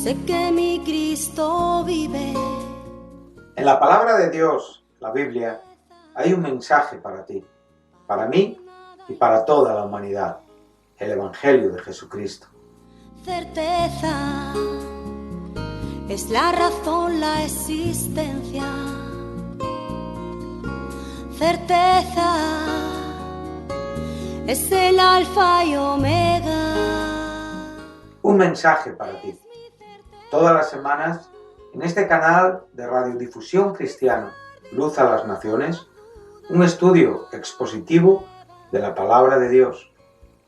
sé que mi Cristo vive. En la palabra de Dios, la Biblia, hay un mensaje para ti, para mí y para toda la humanidad, el Evangelio de Jesucristo. Certeza es la razón, la existencia. Certeza es el alfa y omega. Un mensaje para ti. Todas las semanas, en este canal de radiodifusión cristiana, Luz a las Naciones, un estudio expositivo de la palabra de Dios,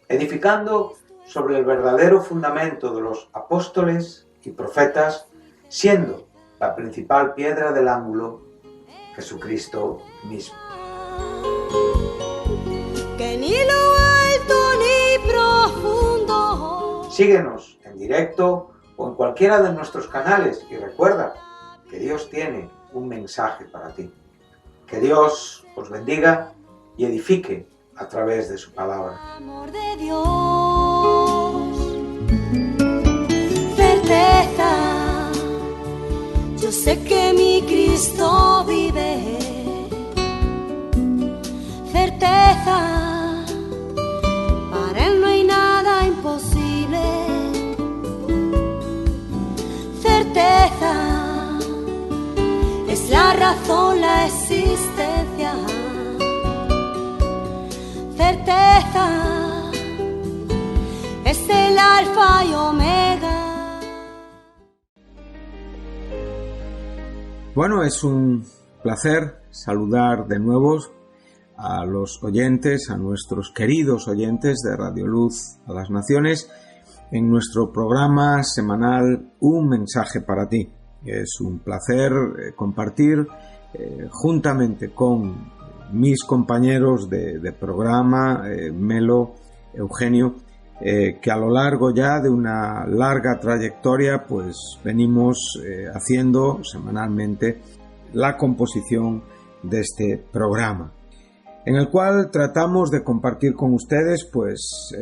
edificando sobre el verdadero fundamento de los apóstoles y profetas, siendo la principal piedra del ángulo Jesucristo mismo. Que ni lo alto ni profundo. Síguenos en directo o en cualquiera de nuestros canales y recuerda que Dios tiene un mensaje para ti. Que Dios os bendiga y edifique a través de su palabra. Amor de Dios, certeza, yo sé que mi Cristo vive. Certeza, para Él no hay nada imposible. Certeza, es la razón, la existencia. Certeza, es el alfa y omega. Bueno, es un placer saludar de nuevo a los oyentes, a nuestros queridos oyentes de Radio Luz a las Naciones, en nuestro programa semanal Un Mensaje para Ti. Es un placer compartir juntamente con mis compañeros de programa, Melo, Eugenio, que a lo largo ya de una larga trayectoria pues venimos haciendo semanalmente la composición de este programa, en el cual tratamos de compartir con ustedes pues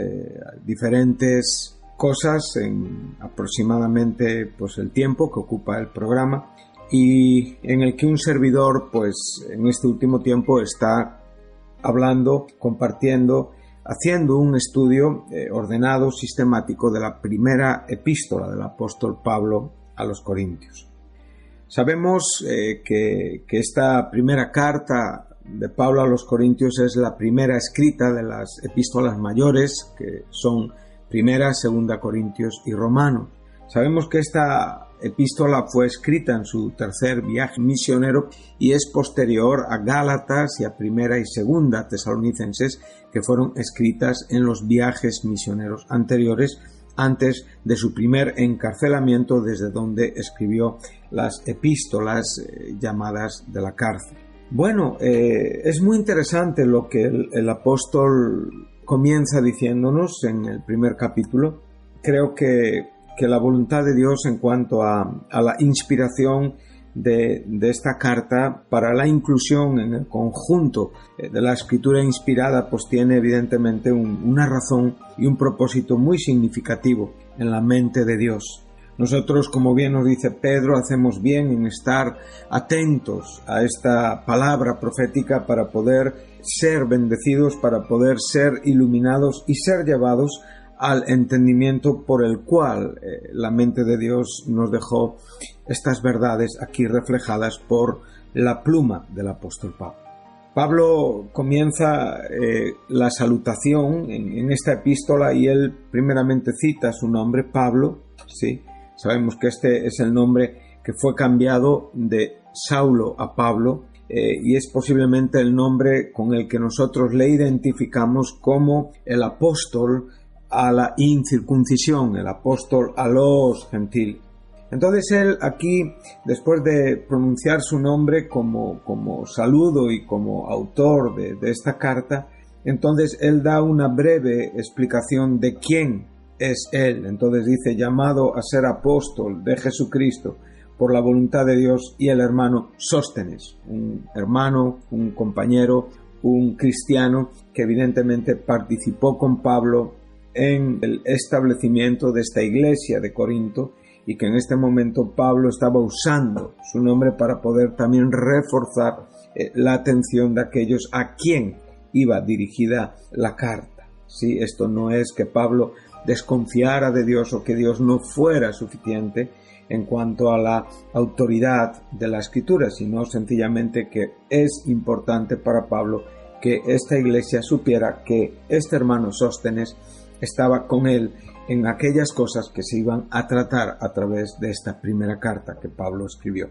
diferentes cosas en aproximadamente pues el tiempo que ocupa el programa, y en el que un servidor pues en este último tiempo está hablando, compartiendo, haciendo un estudio ordenado, sistemático de la primera epístola del apóstol Pablo a los Corintios. Sabemos que esta primera carta de Pablo a los Corintios es la primera escrita de las epístolas mayores, que son Primera, Segunda Corintios y Romanos. Sabemos que esta epístola fue escrita en su tercer viaje misionero y es posterior a Gálatas y a Primera y Segunda Tesalonicenses, que fueron escritas en los viajes misioneros anteriores, antes de su primer encarcelamiento, desde donde escribió las epístolas llamadas de la cárcel. Bueno, es muy interesante lo que el apóstol comienza diciéndonos en el primer capítulo. Creo que la voluntad de Dios en cuanto a la inspiración de esta carta para la inclusión en el conjunto de la escritura inspirada pues tiene evidentemente una razón y un propósito muy significativo en la mente de Dios. Nosotros, como bien nos dice Pedro, hacemos bien en estar atentos a esta palabra profética para poder ser bendecidos, para poder ser iluminados y ser llevados al entendimiento por el cual la mente de Dios nos dejó estas verdades aquí reflejadas por la pluma del apóstol Pablo. Pablo comienza la salutación en esta epístola y él primeramente cita su nombre, Pablo, ¿sí? Sabemos que este es el nombre que fue cambiado de Saulo a Pablo y es posiblemente el nombre con el que nosotros le identificamos como el apóstol a la incircuncisión, el apóstol a los gentiles. Entonces él aquí, después de pronunciar su nombre como saludo y como autor de esta carta, entonces él da una breve explicación de quién es él. Entonces dice: llamado a ser apóstol de Jesucristo por la voluntad de Dios, y el hermano Sóstenes, un hermano, un compañero, un cristiano que evidentemente participó con Pablo en el establecimiento de esta iglesia de Corinto y que en este momento Pablo estaba usando su nombre para poder también reforzar la atención de aquellos a quien iba dirigida la carta. ¿Sí? Esto no es que Pablo desconfiara de Dios o que Dios no fuera suficiente en cuanto a la autoridad de la Escritura, sino sencillamente que es importante para Pablo que esta iglesia supiera que este hermano Sóstenes estaba con él en aquellas cosas que se iban a tratar a través de esta primera carta que Pablo escribió.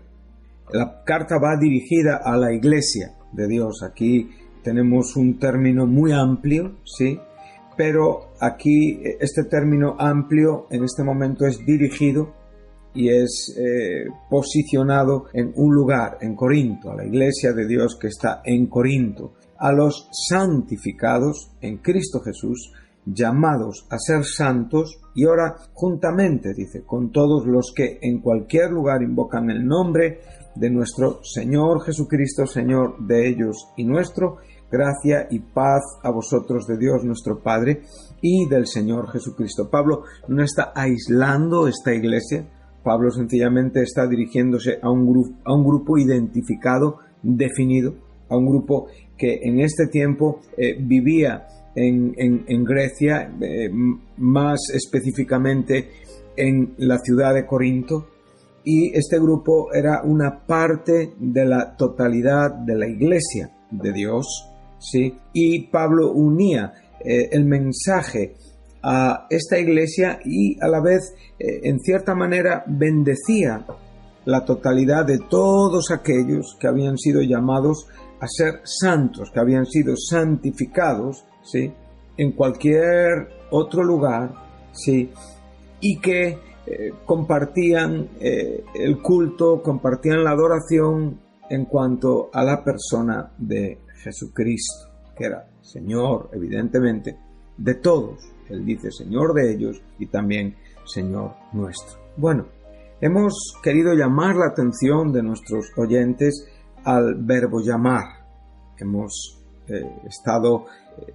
La carta va dirigida a la iglesia de Dios. Aquí tenemos un término muy amplio, ¿sí? Pero aquí este término amplio en este momento es dirigido y es posicionado en un lugar, en Corinto, a la iglesia de Dios que está en Corinto, a los santificados en Cristo Jesús, llamados a ser santos, y ahora juntamente, dice, con todos los que en cualquier lugar invocan el nombre de nuestro Señor Jesucristo, Señor de ellos y nuestro, gracia y paz a vosotros de Dios nuestro Padre y del Señor Jesucristo. Pablo no está aislando esta iglesia. Pablo sencillamente está dirigiéndose a un grupo identificado, definido, a un grupo que en este tiempo vivía en Grecia, más específicamente en la ciudad de Corinto, y este grupo era una parte de la totalidad de la iglesia de Dios, ¿sí? Y Pablo unía el mensaje a esta iglesia y a la vez, en cierta manera, bendecía la totalidad de todos aquellos que habían sido llamados a ser santos, que habían sido santificados, ¿sí? En cualquier otro lugar, ¿sí? Y que compartían el culto, compartían la adoración en cuanto a la persona de Jesucristo, que era Señor, evidentemente, de todos. Él dice Señor de ellos y también Señor nuestro. Bueno, hemos querido llamar la atención de nuestros oyentes al verbo llamar. Hemos estado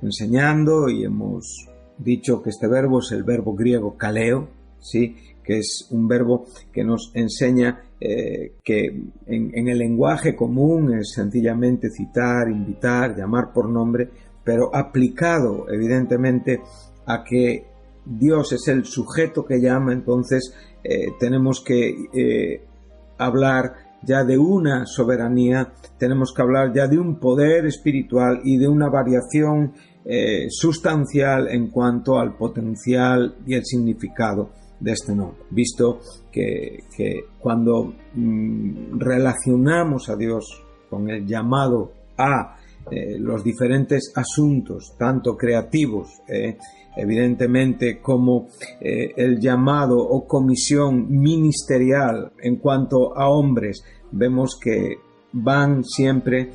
enseñando y hemos dicho que este verbo es el verbo griego kaleo, ¿sí? Que es un verbo que nos enseña que en el lenguaje común es sencillamente citar, invitar, llamar por nombre, pero aplicado evidentemente a que Dios es el sujeto que llama, entonces tenemos que hablar ya de una soberanía, tenemos que hablar ya de un poder espiritual y de una variación sustancial en cuanto al potencial y el significado de este nombre, visto que cuando relacionamos a Dios con el llamado a los diferentes asuntos, tanto creativos, evidentemente, como el llamado o comisión ministerial en cuanto a hombres, vemos que van siempre,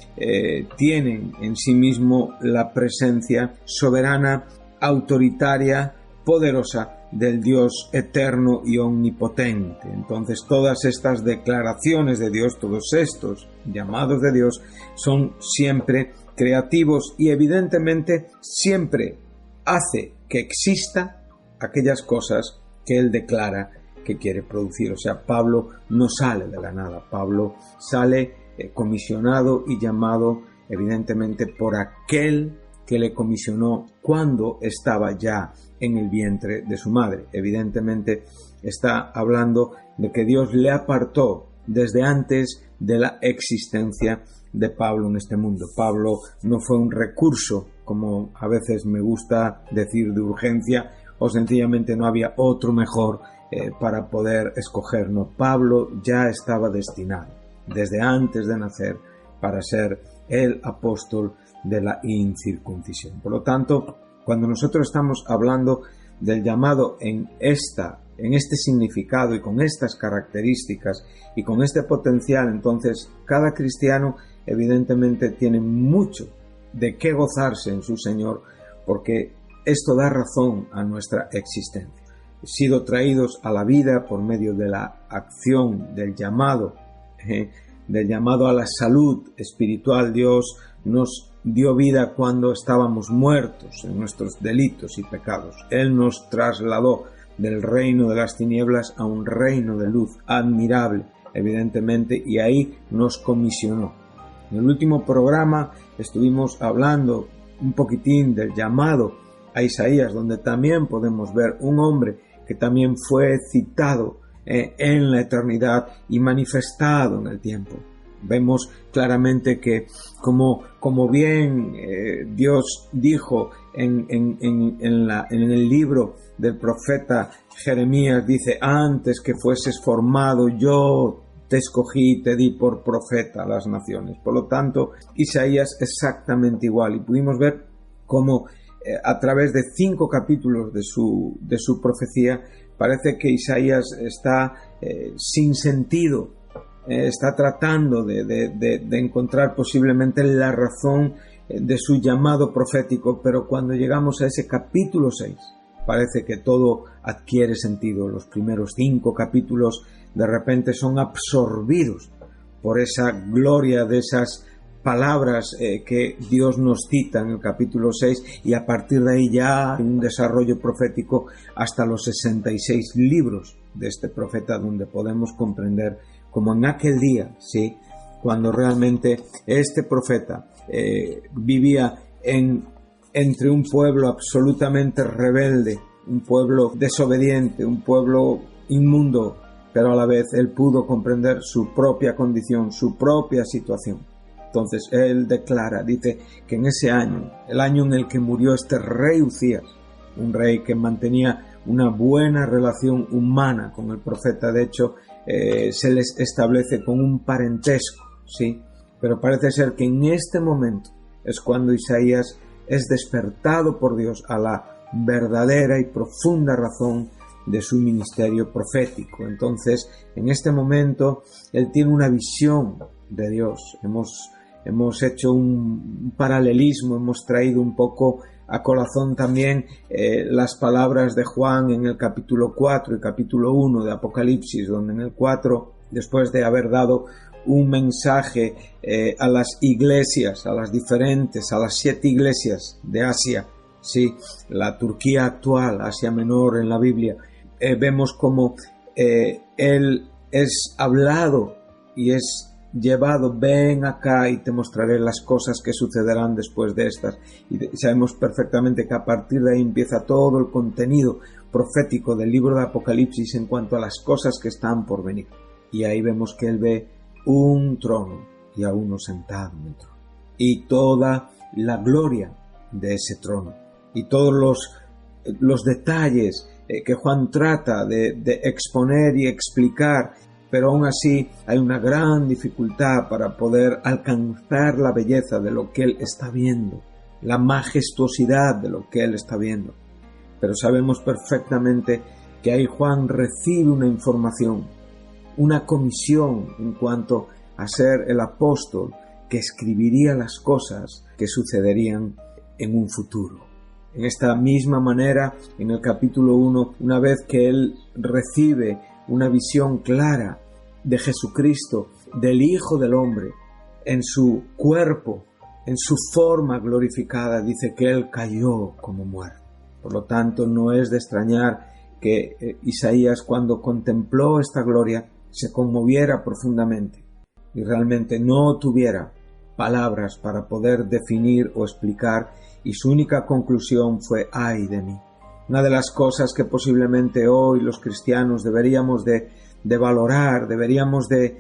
tienen en sí mismo la presencia soberana, autoritaria, poderosa del Dios eterno y omnipotente. Entonces todas estas declaraciones de Dios, todos estos llamados de Dios son siempre creativos y evidentemente siempre hace que exista aquellas cosas que Él declara que quiere producir. O sea, Pablo no sale de la nada, Pablo sale comisionado y llamado evidentemente por aquel que le comisionó cuando estaba ya en el vientre de su madre. Evidentemente está hablando de que Dios le apartó desde antes de la existencia de Pablo en este mundo. Pablo no fue un recurso, como a veces me gusta decir, de urgencia, o sencillamente no había otro mejor para poder escoger. No, Pablo ya estaba destinado desde antes de nacer para ser el apóstol de la incircuncisión. Por lo tanto, cuando nosotros estamos hablando del llamado en este significado y con estas características y con este potencial, entonces cada cristiano evidentemente tiene mucho de qué gozarse en su Señor, porque esto da razón a nuestra existencia. He sido traídos a la vida por medio de la acción del llamado a la salud espiritual. Dios nos dio vida cuando estábamos muertos en nuestros delitos y pecados. Él nos trasladó del reino de las tinieblas a un reino de luz admirable, evidentemente, y ahí nos comisionó. En el último programa estuvimos hablando un poquitín del llamado a Isaías, donde también podemos ver un hombre que también fue citado en la eternidad y manifestado en el tiempo. Vemos claramente que como bien Dios dijo en el libro del profeta Jeremías, dice: antes que fueses formado yo te escogí y te di por profeta a las naciones. Por lo tanto, Isaías exactamente igual, y pudimos ver cómo a través de 5 capítulos de su profecía parece que Isaías está sin sentido, está tratando de encontrar posiblemente la razón de su llamado profético, pero cuando llegamos a ese capítulo 6 parece que todo adquiere sentido. Los primeros 5 capítulos de repente son absorbidos por esa gloria de esas palabras que Dios nos cita en el capítulo 6, y a partir de ahí ya hay un desarrollo profético hasta los 66 libros de este profeta, donde podemos comprender como en aquel día, ¿sí?, cuando realmente este profeta vivía entre un pueblo absolutamente rebelde, un pueblo desobediente, un pueblo inmundo, pero a la vez él pudo comprender su propia condición, su propia situación. Entonces él declara, dice que en ese año, el año en el que murió este rey Uzías, un rey que mantenía una buena relación humana con el profeta, de hecho se les establece con un parentesco, ¿sí? Pero parece ser que en este momento es cuando Isaías es despertado por Dios a la verdadera y profunda razón de su ministerio profético. Entonces, en este momento, él tiene una visión de Dios. Hemos hecho un paralelismo, hemos traído un poco a colación también las palabras de Juan en el capítulo 4 y capítulo 1 de Apocalipsis, donde en el 4, después de haber dado un mensaje a las iglesias, a las 7 iglesias de Asia, sí, la Turquía actual, Asia Menor en la Biblia, vemos como él es hablado y es llevado: ven acá y te mostraré las cosas que sucederán después de estas. Y sabemos perfectamente que a partir de ahí empieza todo el contenido profético del libro de Apocalipsis en cuanto a las cosas que están por venir. Y ahí vemos que él ve un trono y a uno sentado en el trono, y toda la gloria de ese trono, y todos los detalles que Juan trata de exponer y explicar, pero aún así hay una gran dificultad para poder alcanzar la belleza de lo que él está viendo, la majestuosidad de lo que él está viendo. Pero sabemos perfectamente que ahí Juan recibe una información, una comisión en cuanto a ser el apóstol que escribiría las cosas que sucederían en un futuro. En esta misma manera, en el capítulo 1, una vez que él recibe una visión clara de Jesucristo, del Hijo del Hombre, en su cuerpo, en su forma glorificada, dice que él cayó como muerto. Por lo tanto, no es de extrañar que Isaías, cuando contempló esta gloria, se conmoviera profundamente y realmente no tuviera palabras para poder definir o explicar, y su única conclusión fue: ¡ay de mí! Una de las cosas que posiblemente hoy los cristianos deberíamos de valorar, deberíamos de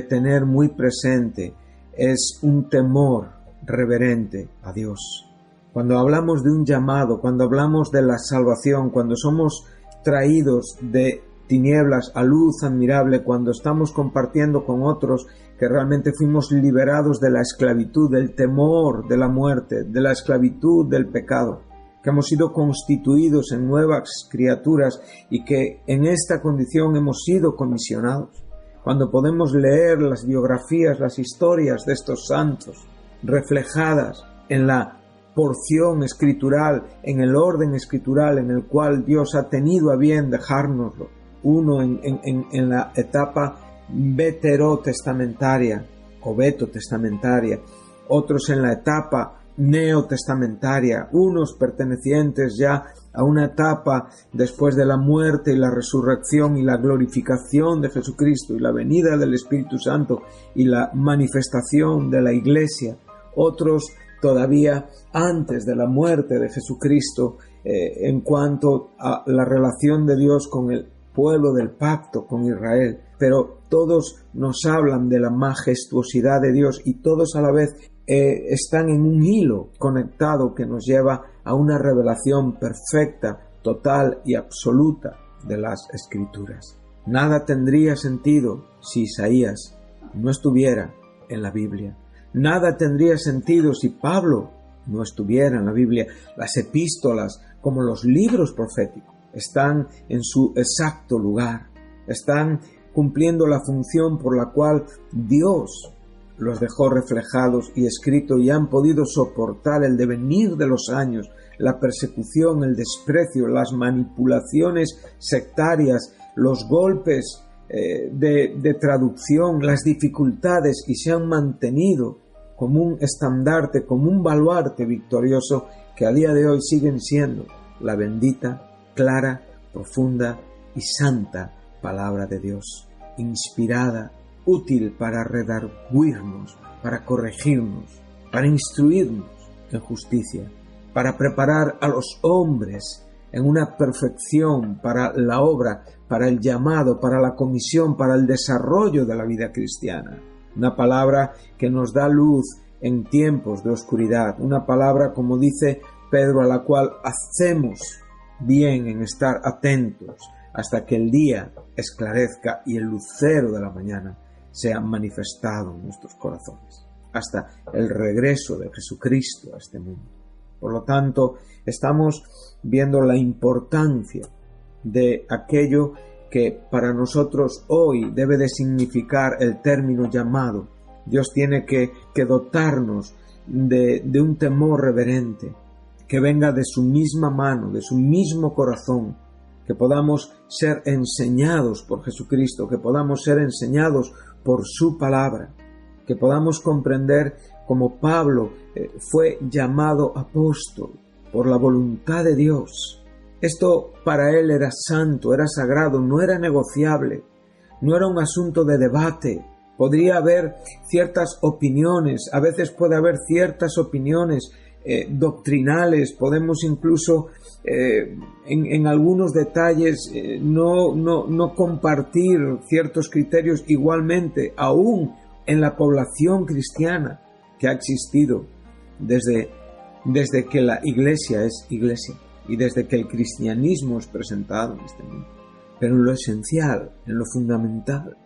tener muy presente, es un temor reverente a Dios. Cuando hablamos de un llamado, cuando hablamos de la salvación, cuando somos traídos de tinieblas a luz admirable, cuando estamos compartiendo con otros que realmente fuimos liberados de la esclavitud, del temor de la muerte, de la esclavitud del pecado, que hemos sido constituidos en nuevas criaturas y que en esta condición hemos sido comisionados. Cuando podemos leer las biografías, las historias de estos santos, reflejadas en la porción escritural, en el orden escritural en el cual Dios ha tenido a bien dejárnoslo, uno en la etapa veterotestamentaria o vetotestamentaria, otros en la etapa neotestamentaria, unos pertenecientes ya a una etapa después de la muerte y la resurrección y la glorificación de Jesucristo y la venida del Espíritu Santo y la manifestación de la Iglesia, otros todavía antes de la muerte de Jesucristo, en cuanto a la relación de Dios con el pueblo del pacto, con Israel, pero todos nos hablan de la majestuosidad de Dios y todos a la vez están en un hilo conectado que nos lleva a una revelación perfecta, total y absoluta de las Escrituras. Nada tendría sentido si Isaías no estuviera en la Biblia. Nada tendría sentido si Pablo no estuviera en la Biblia. Las epístolas, como los libros proféticos, están en su exacto lugar. Están cumpliendo la función por la cual Dios los dejó reflejados y escritos y han podido soportar el devenir de los años, la persecución, el desprecio, las manipulaciones sectarias, los golpes de traducción, las dificultades, y se han mantenido como un estandarte, como un baluarte victorioso que a día de hoy siguen siendo la bendita, clara, profunda y santa palabra de Dios, inspirada, útil para redarguirnos, para corregirnos, para instruirnos en justicia, para preparar a los hombres en una perfección para la obra, para el llamado, para la comisión, para el desarrollo de la vida cristiana. Una palabra que nos da luz en tiempos de oscuridad, una palabra, como dice Pedro, a la cual hacemos bien en estar atentos hasta que el día esclarezca y el lucero de la mañana sea manifestado en nuestros corazones, hasta el regreso de Jesucristo a este mundo. Por lo tanto, estamos viendo la importancia de aquello que para nosotros hoy debe de significar el término llamado. Dios tiene que dotarnos de un temor reverente, que venga de su misma mano, de su mismo corazón, que podamos ser enseñados por Jesucristo, que podamos ser enseñados por su palabra, que podamos comprender como Pablo fue llamado apóstol por la voluntad de Dios. Esto para él era santo, era sagrado, no era negociable, no era un asunto de debate. Podría haber ciertas opiniones, a veces puede haber ciertas opiniones doctrinales, podemos incluso en algunos detalles no compartir ciertos criterios, igualmente aún en la población cristiana que ha existido desde que la Iglesia es Iglesia y desde que el cristianismo es presentado en este mundo. Pero en lo esencial, en lo fundamental,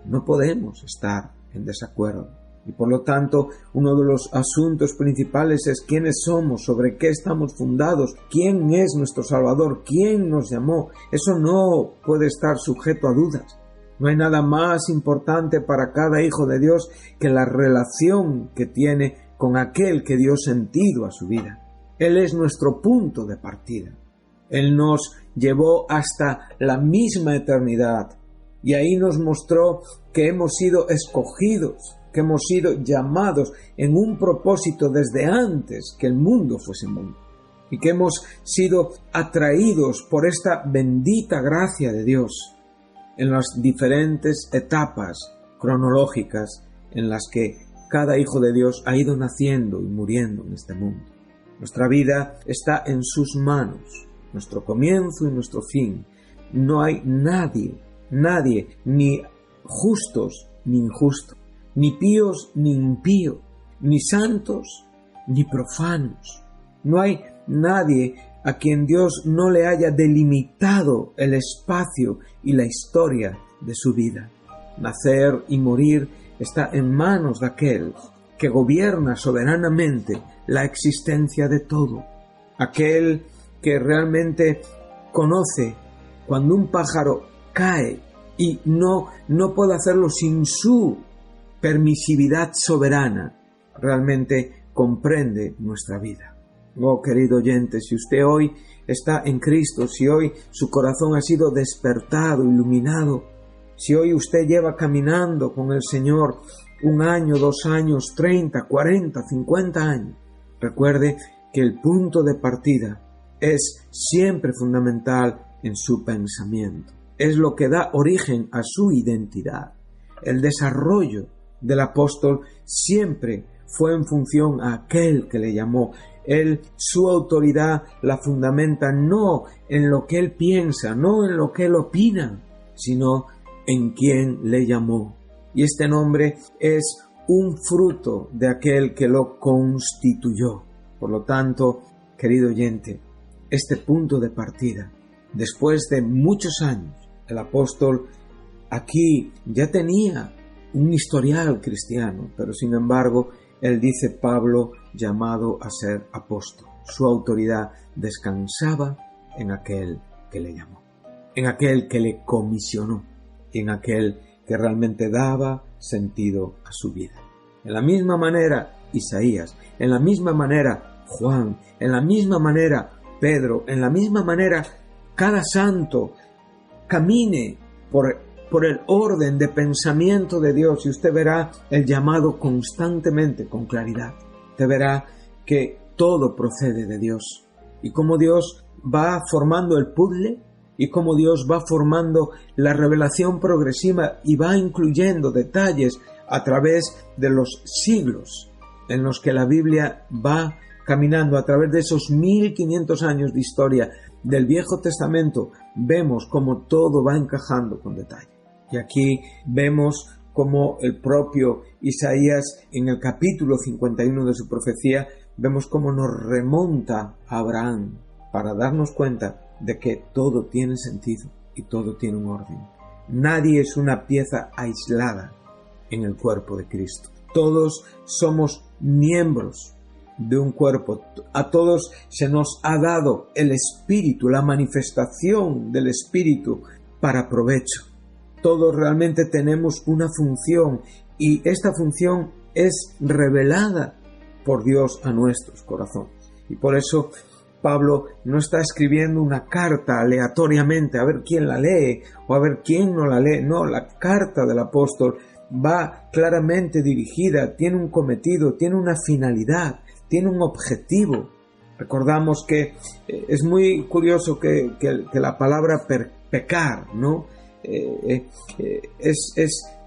no podemos estar en desacuerdo. Y por lo tanto, uno de los asuntos principales es quiénes somos, sobre qué estamos fundados, quién es nuestro Salvador, quién nos llamó. Eso no puede estar sujeto a dudas. No hay nada más importante para cada hijo de Dios que la relación que tiene con aquel que dio sentido a su vida. Él es nuestro punto de partida. Él nos llevó hasta la misma eternidad y ahí nos mostró que hemos sido escogidos, que hemos sido llamados en un propósito desde antes que el mundo fuese mundo y que hemos sido atraídos por esta bendita gracia de Dios en las diferentes etapas cronológicas en las que cada hijo de Dios ha ido naciendo y muriendo en este mundo. Nuestra vida está en sus manos, nuestro comienzo y nuestro fin. No hay nadie, ni justos ni injustos, ni píos ni impíos, ni santos ni profanos. No hay nadie a quien Dios no le haya delimitado el espacio y la historia de su vida. Nacer y morir está en manos de aquel que gobierna soberanamente la existencia de todo, aquel que realmente conoce cuando un pájaro cae y no puede hacerlo sin su permisividad soberana, realmente comprende nuestra vida. Oh, querido oyente, si usted hoy está en Cristo, si hoy su corazón ha sido despertado, iluminado, si hoy usted lleva caminando con el Señor 1 año, 2 años, 30, 40, 50 años, Recuerde que el punto de partida es siempre fundamental en su pensamiento. Es lo que da origen a su identidad. El desarrollo del apóstol siempre fue en función a aquel que le llamó. Él, su autoridad la fundamenta no en lo que él piensa, no en lo que él opina, sino en quien le llamó. Y este nombre es un fruto de aquel que lo constituyó. Por lo tanto, querido oyente, este punto de partida, después de muchos años, el apóstol aquí ya tenía un historial cristiano, pero sin embargo, él dice Pablo llamado a ser apóstol. Su autoridad descansaba en aquel que le llamó, en aquel que le comisionó, en aquel que realmente daba sentido a su vida. En la misma manera Isaías, en la misma manera Juan, en la misma manera Pedro, en la misma manera cada santo camine por el orden de pensamiento de Dios y usted verá el llamado constantemente con claridad. Usted verá que todo procede de Dios y cómo Dios va formando el puzzle y cómo Dios va formando la revelación progresiva y va incluyendo detalles a través de los siglos en los que la Biblia va caminando. A través de esos 1500 años de historia del Viejo Testamento vemos cómo todo va encajando con detalle. Y aquí vemos cómo el propio Isaías, en el capítulo 51 de su profecía, vemos cómo nos remonta a Abraham para darnos cuenta de que todo tiene sentido y todo tiene un orden. Nadie es una pieza aislada en el cuerpo de Cristo. Todos somos miembros de un cuerpo. A todos se nos ha dado el Espíritu, la manifestación del Espíritu para provecho. Todos realmente tenemos una función y esta función es revelada por Dios a nuestros corazones. Y por eso Pablo no está escribiendo una carta aleatoriamente a ver quién la lee o a ver quién no la lee. No, la carta del apóstol va claramente dirigida, tiene un cometido, tiene una finalidad, tiene un objetivo. Recordamos que es muy curioso que la palabra pecar, ¿no?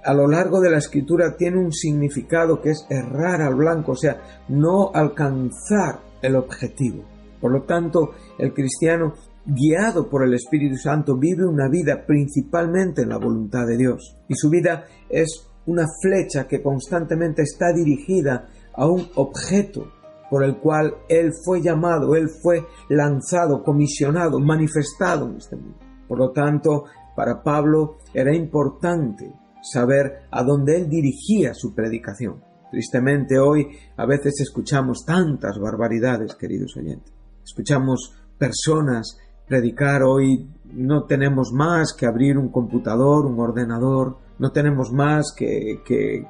A lo largo de la escritura tiene un significado que es errar al blanco, o sea, no alcanzar el objetivo. Por lo tanto, el cristiano, guiado por el Espíritu Santo, vive una vida principalmente en la voluntad de Dios. Y su vida es una flecha que constantemente está dirigida a un objeto por el cual él fue llamado, él fue lanzado, comisionado, manifestado en este mundo. Por lo tanto, para Pablo era importante saber a dónde él dirigía su predicación. Tristemente hoy a veces escuchamos tantas barbaridades, queridos oyentes. Escuchamos personas predicar hoy, no tenemos más que abrir un computador, un ordenador, no tenemos más que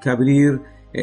abrir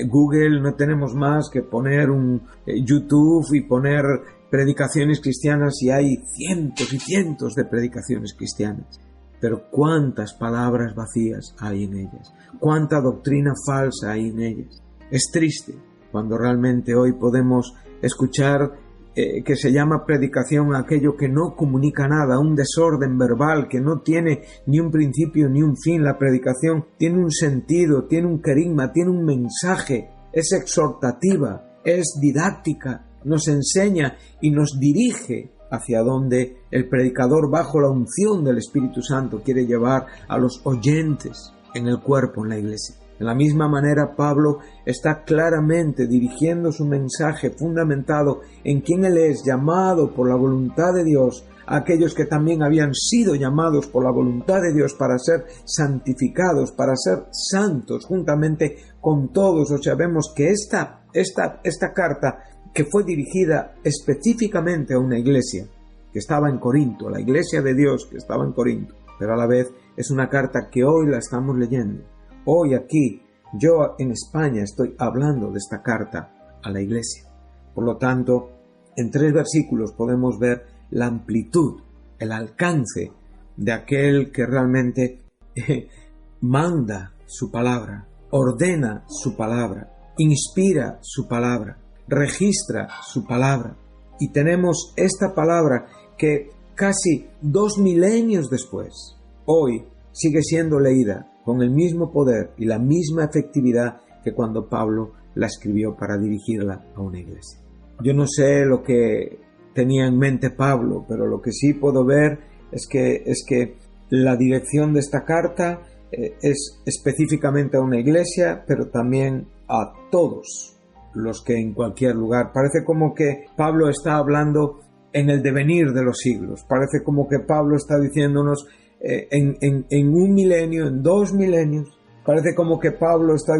Google, no tenemos más que poner un YouTube y poner predicaciones cristianas, y hay cientos y cientos de predicaciones cristianas. Pero cuántas palabras vacías hay en ellas, cuánta doctrina falsa hay en ellas. Es triste cuando realmente hoy podemos escuchar que se llama predicación aquello que no comunica nada, un desorden verbal que no tiene ni un principio ni un fin. La predicación tiene un sentido, tiene un querigma, tiene un mensaje, es exhortativa, es didáctica, nos enseña y nos dirige hacia donde el predicador, bajo la unción del Espíritu Santo, quiere llevar a los oyentes en el cuerpo, en la iglesia. De la misma manera, Pablo está claramente dirigiendo su mensaje fundamentado en quién él es, llamado por la voluntad de Dios, a aquellos que también habían sido llamados por la voluntad de Dios para ser santificados, para ser santos, juntamente con todos. O sea, vemos que esta carta, que fue dirigida específicamente a una iglesia que estaba en Corinto, la iglesia de Dios que estaba en Corinto, pero a la vez es una carta que hoy la estamos leyendo. Hoy aquí, yo en España estoy hablando de esta carta a la iglesia. Por lo tanto, en 3 versículos podemos ver la amplitud, el alcance de aquel que realmente manda su palabra, ordena su palabra, inspira su palabra. registra su palabra. Y tenemos esta palabra que casi 2 milenios después, hoy sigue siendo leída con el mismo poder y la misma efectividad que cuando Pablo la escribió para dirigirla a una iglesia. Yo no sé lo que tenía en mente Pablo, pero lo que sí puedo ver es que la dirección de esta carta es específicamente a una iglesia, pero también a todos los que en cualquier lugar. Parece como que Pablo está hablando en el devenir de los siglos. Parece como que Pablo está diciéndonos en 1 milenio, en 2 milenios. Parece como que Pablo está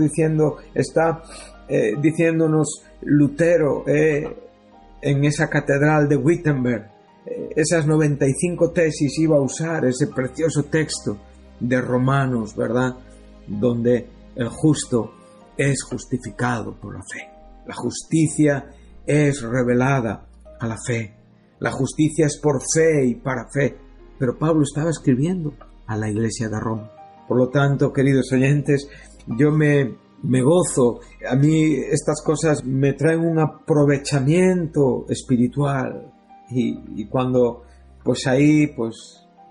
diciéndonos Lutero en esa catedral de Wittenberg. Esas 95 tesis iba a usar ese precioso texto de Romanos, ¿verdad? Donde el justo es justificado por la fe. La justicia es revelada a la fe. La justicia es por fe y para fe. Pero Pablo estaba escribiendo a la iglesia de Roma. Por lo tanto, queridos oyentes, yo me gozo. A mí estas cosas me traen un aprovechamiento espiritual. Y cuando,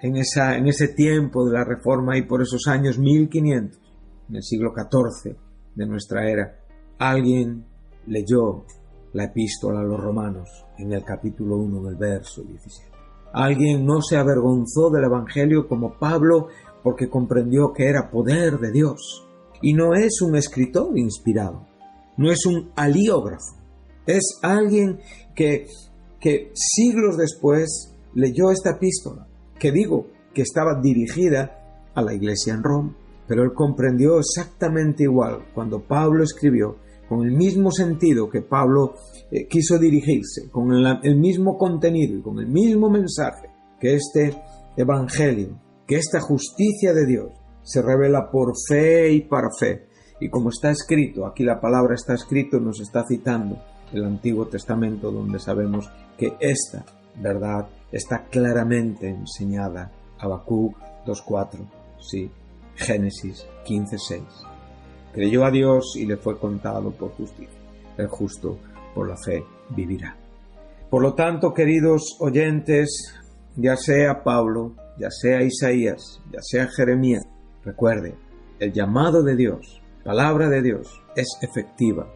en ese tiempo de la Reforma y por esos años 1500, en el siglo XIV de nuestra era, alguien leyó la epístola a los romanos en el capítulo 1 del verso 17. Alguien no se avergonzó del evangelio como Pablo porque comprendió que era poder de Dios. Y no es un escritor inspirado, no es un aliógrafo, es alguien que siglos después leyó esta epístola, que estaba dirigida a la iglesia en Roma, pero él comprendió exactamente igual cuando Pablo escribió, con el mismo sentido que Pablo quiso dirigirse, con el mismo contenido y con el mismo mensaje, que este evangelio, que esta justicia de Dios se revela por fe y para fe. Y como está escrito, aquí la palabra está escrito, nos está citando el Antiguo Testamento, donde sabemos que esta verdad está claramente enseñada. Habacuc 2:4, sí, Génesis 15:6. Creyó a Dios y le fue contado por justicia. El justo por la fe vivirá. Por lo tanto, queridos oyentes, ya sea Pablo, ya sea Isaías, ya sea Jeremías, recuerde, el llamado de Dios, palabra de Dios, es efectiva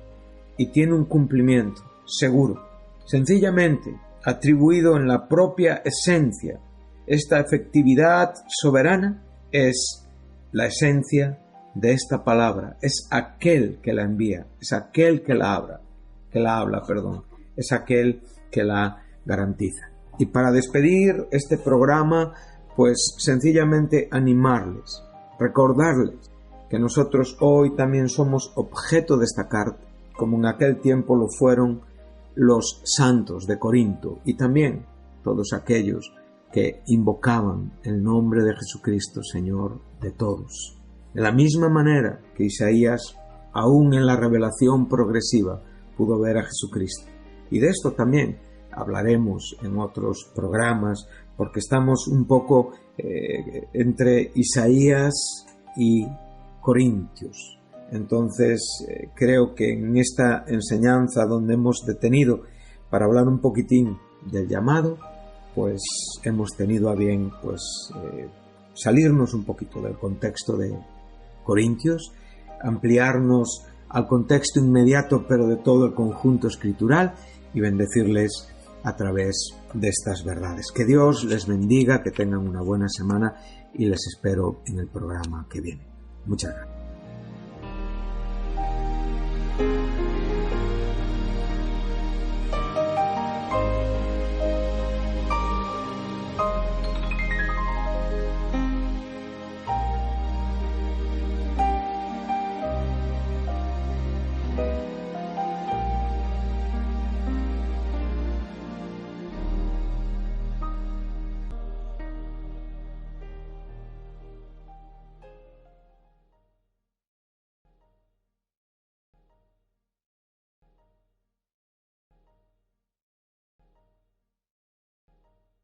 y tiene un cumplimiento seguro, sencillamente atribuido en la propia esencia. Esta efectividad soberana es la esencia de esta palabra, es aquel que la envía, es aquel que la habla, es aquel que la garantiza. Y para despedir este programa, pues sencillamente animarles, recordarles que nosotros hoy también somos objeto de esta carta, como en aquel tiempo lo fueron los santos de Corinto y también todos aquellos que invocaban el nombre de Jesucristo, Señor de todos. De la misma manera que Isaías, aún en la revelación progresiva, pudo ver a Jesucristo. Y de esto también hablaremos en otros programas, porque estamos un poco entre Isaías y Corintios. Entonces creo que en esta enseñanza donde hemos detenido para hablar un poquitín del llamado, pues hemos tenido a bien salirnos un poquito del contexto de Corintios, ampliarnos al contexto inmediato pero de todo el conjunto escritural y bendecirles a través de estas verdades. Que Dios les bendiga, que tengan una buena semana y les espero en el programa que viene. Muchas gracias.